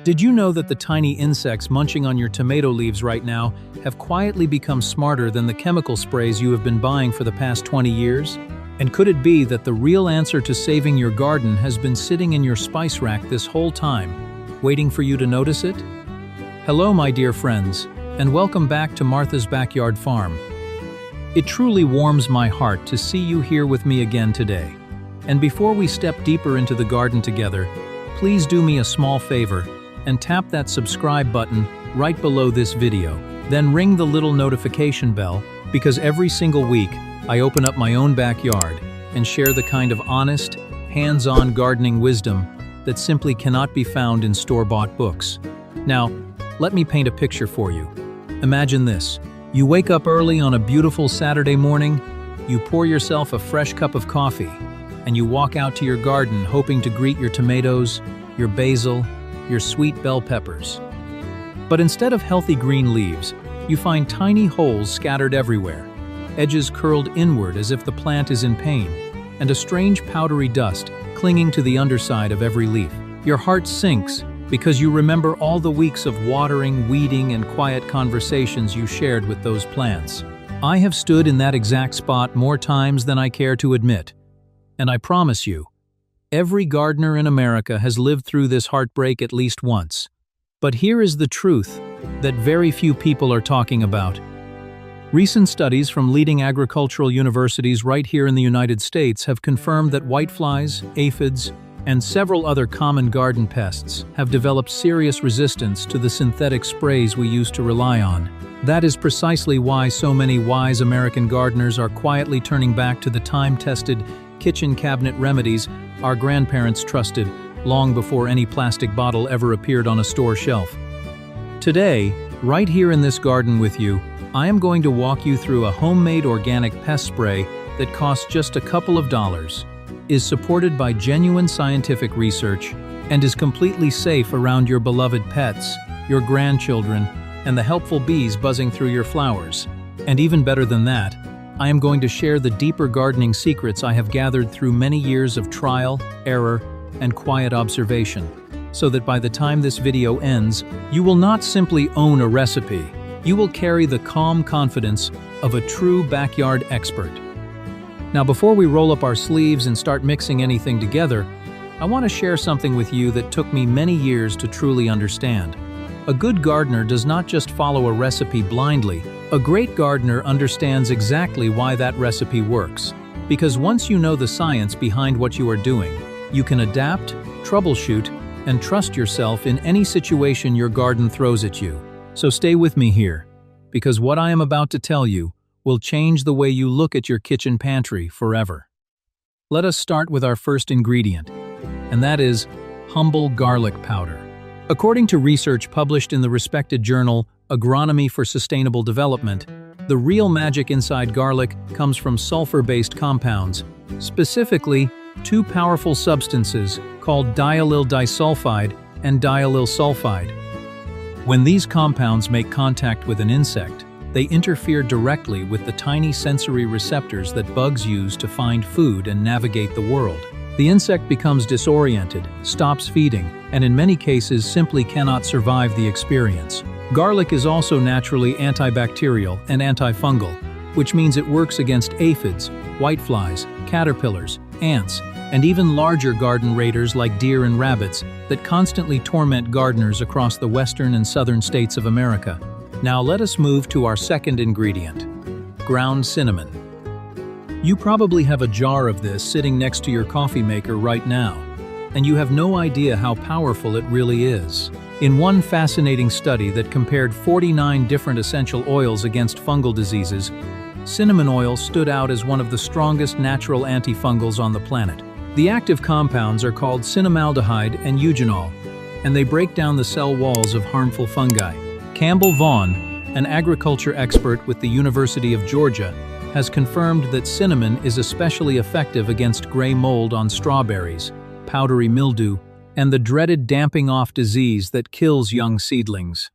Did you know that the tiny insects munching on your tomato leaves right now have quietly become smarter than the chemical sprays you have been buying for the past 20 years? And could it be that the real answer to saving your garden has been sitting in your spice rack this whole time, waiting for you to notice it? Hello, my dear friends, and welcome back to Martha's Backyard Farm. It truly warms my heart to see you here with me again today. And before we step deeper into the garden together, please do me a small favor and tap that subscribe button right below this video. Then ring the little notification bell, because every single week I open up my own backyard and share the kind of honest, hands-on gardening wisdom that simply cannot be found in store-bought books. Now, let me paint a picture for you. Imagine this. You wake up early on a beautiful Saturday morning, you pour yourself a fresh cup of coffee, and you walk out to your garden hoping to greet your tomatoes, your basil, your sweet bell peppers. But instead of healthy green leaves, you find tiny holes scattered everywhere, edges curled inward as if the plant is in pain, and a strange powdery dust clinging to the underside of every leaf. Your heart sinks because you remember all the weeks of watering, weeding, and quiet conversations you shared with those plants. I have stood in that exact spot more times than I care to admit, and I promise you, every gardener in America has lived through this heartbreak at least once. But here is the truth that very few people are talking about. Recent studies from leading agricultural universities right here in the United States have confirmed that whiteflies, aphids, and several other common garden pests have developed serious resistance to the synthetic sprays we used to rely on. That is precisely why so many wise American gardeners are quietly turning back to the time-tested kitchen cabinet remedies our grandparents trusted long before any plastic bottle ever appeared on a store shelf. Today, right here in this garden with you, I am going to walk you through a homemade organic pest spray that costs just a couple of dollars, is supported by genuine scientific research, and is completely safe around your beloved pets, your grandchildren, and the helpful bees buzzing through your flowers. And even better than that, I am going to share the deeper gardening secrets I have gathered through many years of trial, error, and quiet observation, so that by the time this video ends, you will not simply own a recipe, you will carry the calm confidence of a true backyard expert. Now, before we roll up our sleeves and start mixing anything together, I want to share something with you that took me many years to truly understand. A good gardener does not just follow a recipe blindly. A great gardener understands exactly why that recipe works. Because once you know the science behind what you are doing, you can adapt, troubleshoot, and trust yourself in any situation your garden throws at you. So stay with me here, because what I am about to tell you will change the way you look at your kitchen pantry forever. Let us start with our first ingredient, and that is humble garlic powder. According to research published in the respected journal Agronomy for Sustainable Development, the real magic inside garlic comes from sulfur-based compounds, specifically two powerful substances called diallyl disulfide and diallyl sulfide. When these compounds make contact with an insect, they interfere directly with the tiny sensory receptors that bugs use to find food and navigate the world. The insect becomes disoriented, stops feeding, and in many cases simply cannot survive the experience. Garlic is also naturally antibacterial and antifungal, which means it works against aphids, whiteflies, caterpillars, ants, and even larger garden raiders like deer and rabbits that constantly torment gardeners across the western and southern states of America. Now let us move to our second ingredient, ground cinnamon. You probably have a jar of this sitting next to your coffee maker right now, and you have no idea how powerful it really is. In one fascinating study that compared 49 different essential oils against fungal diseases, cinnamon oil stood out as one of the strongest natural antifungals on the planet. The active compounds are called cinnamaldehyde and eugenol, and they break down the cell walls of harmful fungi. Campbell Vaughn, an agriculture expert with the University of Georgia, has confirmed that cinnamon is especially effective against gray mold on strawberries, powdery mildew, and the dreaded damping-off disease that kills young seedlings.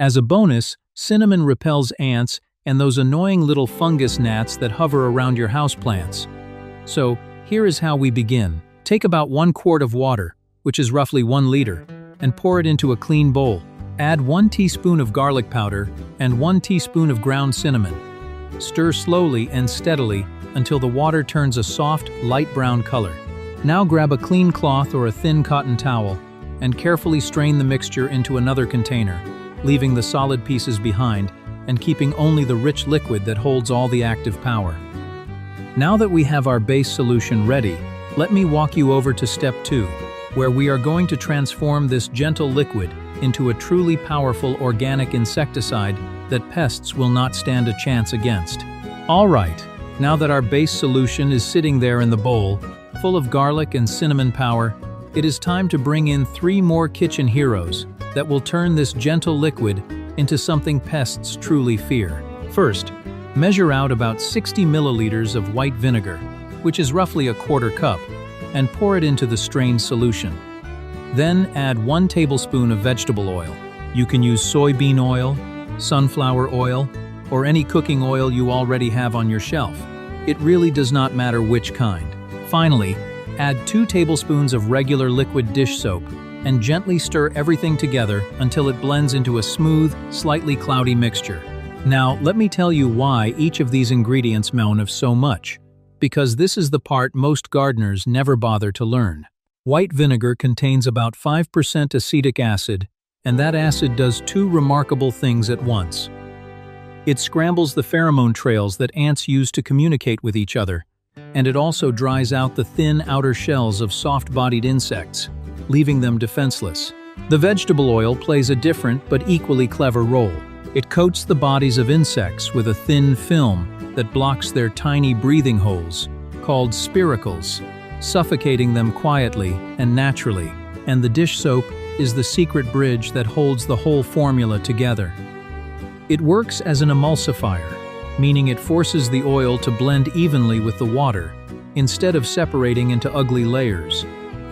As a bonus, cinnamon repels ants and those annoying little fungus gnats that hover around your houseplants. So, here is how we begin. Take about 1 quart of water, which is roughly 1 liter. and pour it into a clean bowl. Add 1 teaspoon of garlic powder and 1 teaspoon of ground cinnamon. Stir slowly and steadily until the water turns a soft, light brown color. Now grab a clean cloth or a thin cotton towel and carefully strain the mixture into another container, leaving the solid pieces behind and keeping only the rich liquid that holds all the active power. Now that we have our base solution ready, let me walk you over to step 2, where we are going to transform this gentle liquid into a truly powerful organic insecticide that pests will not stand a chance against. Alright, now that our base solution is sitting there in the bowl, full of garlic and cinnamon power, it is time to bring in 3 more kitchen heroes that will turn this gentle liquid into something pests truly fear. First, measure out about 60 milliliters of white vinegar, which is roughly a quarter cup, and pour it into the strained solution. Then add 1 tablespoon of vegetable oil. You can use soybean oil, sunflower oil, or any cooking oil you already have on your shelf. It really does not matter which kind. Finally, add 2 tablespoons of regular liquid dish soap and gently stir everything together until it blends into a smooth, slightly cloudy mixture. Now, let me tell you why each of these ingredients matter so much, because this is the part most gardeners never bother to learn. White vinegar contains about 5% acetic acid, and that acid does 2 remarkable things at once. It scrambles the pheromone trails that ants use to communicate with each other, and it also dries out the thin outer shells of soft-bodied insects, leaving them defenseless. The vegetable oil plays a different but equally clever role. It coats the bodies of insects with a thin film that blocks their tiny breathing holes, called spiracles, suffocating them quietly and naturally. And the dish soap is the secret bridge that holds the whole formula together. It works as an emulsifier, meaning it forces the oil to blend evenly with the water, instead of separating into ugly layers.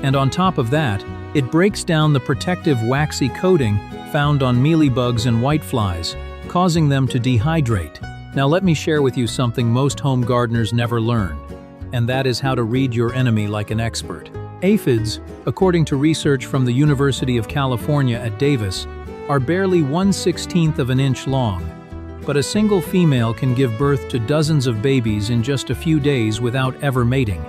And on top of that, it breaks down the protective waxy coating found on mealybugs and whiteflies, causing them to dehydrate. Now let me share with you something most home gardeners never learn, and that is how to read your enemy like an expert. Aphids, according to research from the University of California at Davis, are barely 1/16 of an inch long, but a single female can give birth to dozens of babies in just a few days without ever mating.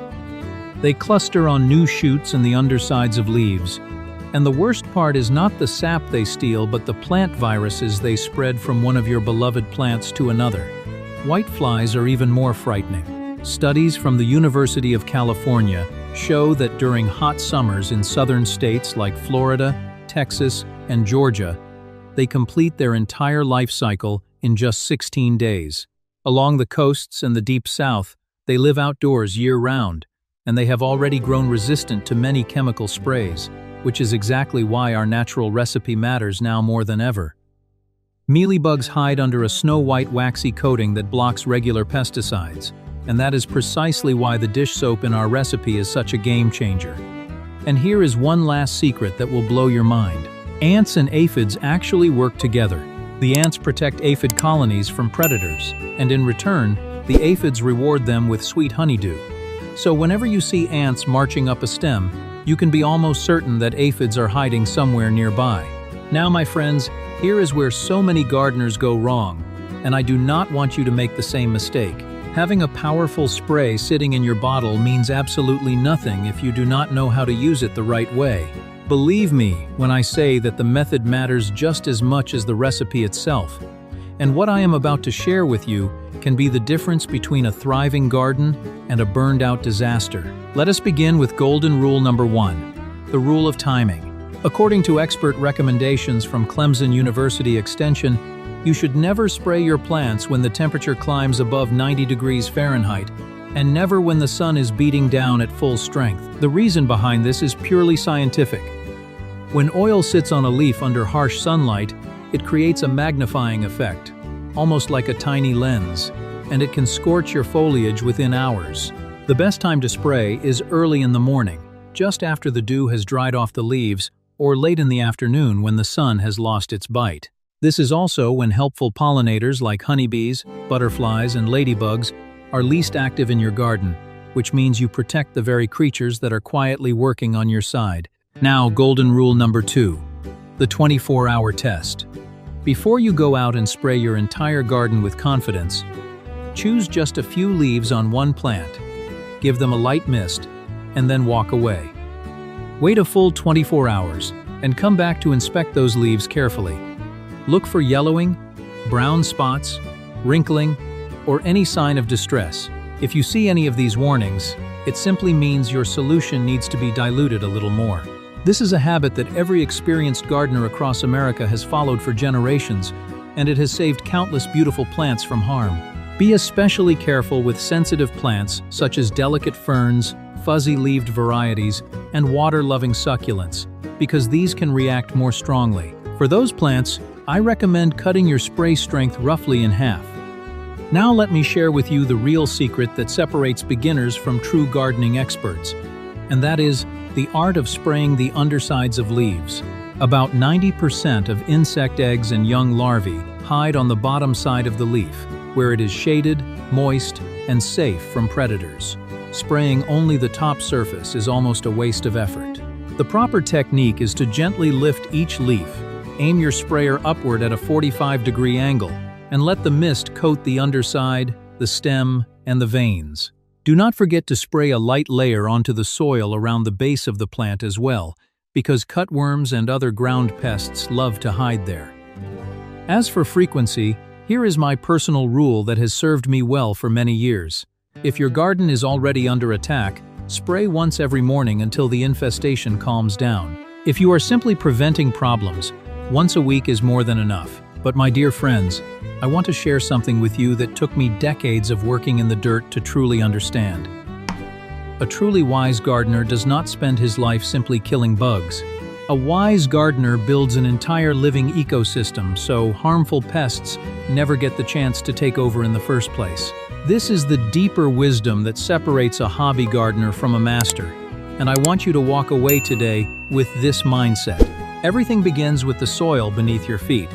They cluster on new shoots and the undersides of leaves, and the worst part is not the sap they steal but the plant viruses they spread from one of your beloved plants to another. Whiteflies are even more frightening. Studies from the University of California show that during hot summers in southern states like Florida, Texas, and Georgia, they complete their entire life cycle in just 16 days. Along the coasts and the deep south, they live outdoors year-round, and they have already grown resistant to many chemical sprays, which is exactly why our natural recipe matters now more than ever. Mealybugs hide under a snow-white waxy coating that blocks regular pesticides, and that is precisely why the dish soap in our recipe is such a game-changer. And here is one last secret that will blow your mind. Ants and aphids actually work together. The ants protect aphid colonies from predators, and in return, the aphids reward them with sweet honeydew. So whenever you see ants marching up a stem, you can be almost certain that aphids are hiding somewhere nearby. Now, my friends, here is where so many gardeners go wrong, and I do not want you to make the same mistake. Having a powerful spray sitting in your bottle means absolutely nothing if you do not know how to use it the right way. Believe me when I say that the method matters just as much as the recipe itself. And what I am about to share with you can be the difference between a thriving garden and a burned-out disaster. Let us begin with golden rule number 1, the rule of timing. According to expert recommendations from Clemson University Extension, you should never spray your plants when the temperature climbs above 90 degrees Fahrenheit, and never when the sun is beating down at full strength. The reason behind this is purely scientific. When oil sits on a leaf under harsh sunlight, it creates a magnifying effect, almost like a tiny lens, and it can scorch your foliage within hours. The best time to spray is early in the morning, just after the dew has dried off the leaves, or late in the afternoon when the sun has lost its bite. This is also when helpful pollinators like honeybees, butterflies, and ladybugs are least active in your garden, which means you protect the very creatures that are quietly working on your side. Now, golden rule number 2, The 24-hour test. Before you go out and spray your entire garden with confidence, choose just a few leaves on one plant, give them a light mist, and then walk away. Wait a full 24 hours and come back to inspect those leaves carefully. Look for yellowing, brown spots, wrinkling, or any sign of distress. If you see any of these warnings, it simply means your solution needs to be diluted a little more. This is a habit that every experienced gardener across America has followed for generations, and it has saved countless beautiful plants from harm. Be especially careful with sensitive plants such as delicate ferns, fuzzy-leaved varieties, and water-loving succulents, because these can react more strongly. For those plants, I recommend cutting your spray strength roughly in half. Now let me share with you the real secret that separates beginners from true gardening experts, and that is the art of spraying the undersides of leaves. About 90% of insect eggs and young larvae hide on the bottom side of the leaf, where it is shaded, moist, and safe from predators. Spraying only the top surface is almost a waste of effort. The proper technique is to gently lift each leaf, aim your sprayer upward at a 45-degree angle, and let the mist coat the underside, the stem, and the veins. Do not forget to spray a light layer onto the soil around the base of the plant as well, because cutworms and other ground pests love to hide there. As for frequency, here is my personal rule that has served me well for many years. If your garden is already under attack, spray once every morning until the infestation calms down. If you are simply preventing problems, once a week is more than enough. But my dear friends, I want to share something with you that took me decades of working in the dirt to truly understand. A truly wise gardener does not spend his life simply killing bugs. A wise gardener builds an entire living ecosystem so harmful pests never get the chance to take over in the first place. This is the deeper wisdom that separates a hobby gardener from a master, and I want you to walk away today with this mindset. Everything begins with the soil beneath your feet.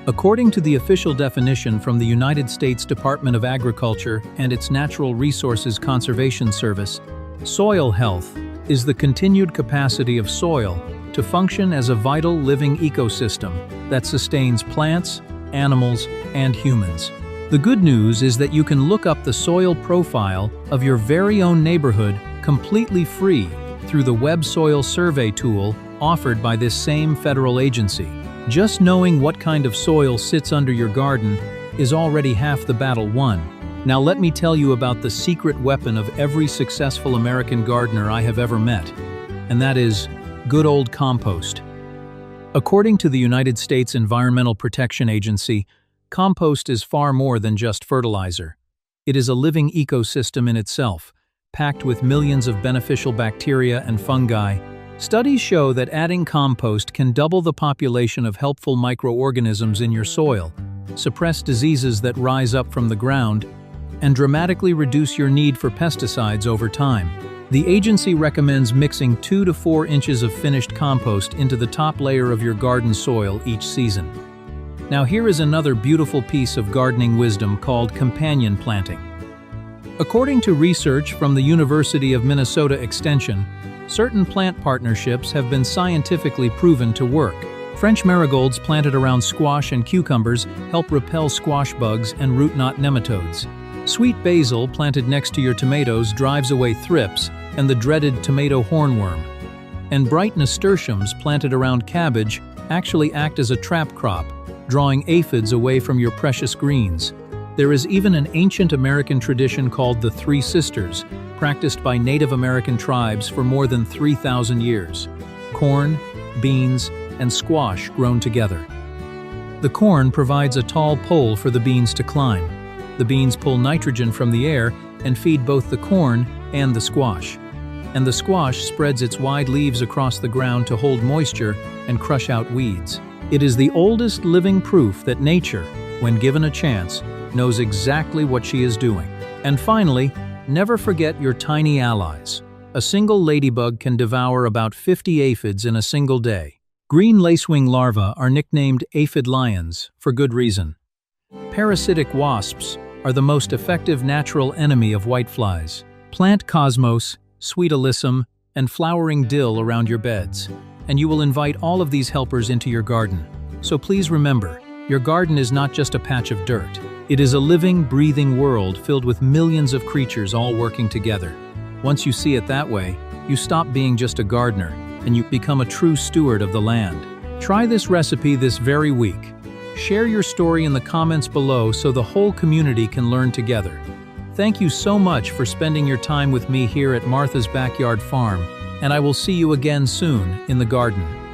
According to the official definition from the United States Department of Agriculture and its Natural Resources Conservation Service, soil health is the continued capacity of soil to function as a vital living ecosystem that sustains plants, animals, and humans. The good news is that you can look up the soil profile of your very own neighborhood completely free through the Web Soil Survey tool offered by this same federal agency. Just knowing what kind of soil sits under your garden is already half the battle won. Now let me tell you about the secret weapon of every successful American gardener I have ever met, and that is good old compost. According to the United States Environmental Protection Agency, compost is far more than just fertilizer. It is a living ecosystem in itself, packed with millions of beneficial bacteria and fungi. Studies show that adding compost can double the population of helpful microorganisms in your soil, suppress diseases that rise up from the ground, and dramatically reduce your need for pesticides over time. The agency recommends mixing 2 to 4 inches of finished compost into the top layer of your garden soil each season. Now here is another beautiful piece of gardening wisdom called companion planting. According to research from the University of Minnesota Extension, certain plant partnerships have been scientifically proven to work. French marigolds planted around squash and cucumbers help repel squash bugs and root knot nematodes. Sweet basil planted next to your tomatoes drives away thrips and the dreaded tomato hornworm. And bright nasturtiums planted around cabbage actually act as a trap crop, drawing aphids away from your precious greens. There is even an ancient American tradition called the Three Sisters, practiced by Native American tribes for more than 3,000 years. Corn, beans, and squash grown together. The corn provides a tall pole for the beans to climb. The beans pull nitrogen from the air and feed both the corn and the squash. And the squash spreads its wide leaves across the ground to hold moisture and crush out weeds. It is the oldest living proof that nature, when given a chance, knows exactly what she is doing. And finally, never forget your tiny allies. A single ladybug can devour about 50 aphids in a single day. Green lacewing larvae are nicknamed aphid lions for good reason. Parasitic wasps are the most effective natural enemy of whiteflies. Plant cosmos, sweet alyssum, and flowering dill around your beds. and you will invite all of these helpers into your garden. So please remember, your garden is not just a patch of dirt. It is a living, breathing world filled with millions of creatures all working together. Once you see it that way, you stop being just a gardener, and you become a true steward of the land. Try this recipe this very week. Share your story in the comments below so the whole community can learn together. Thank you so much for spending your time with me here at Martha's Backyard Farm, and I will see you again soon in the garden.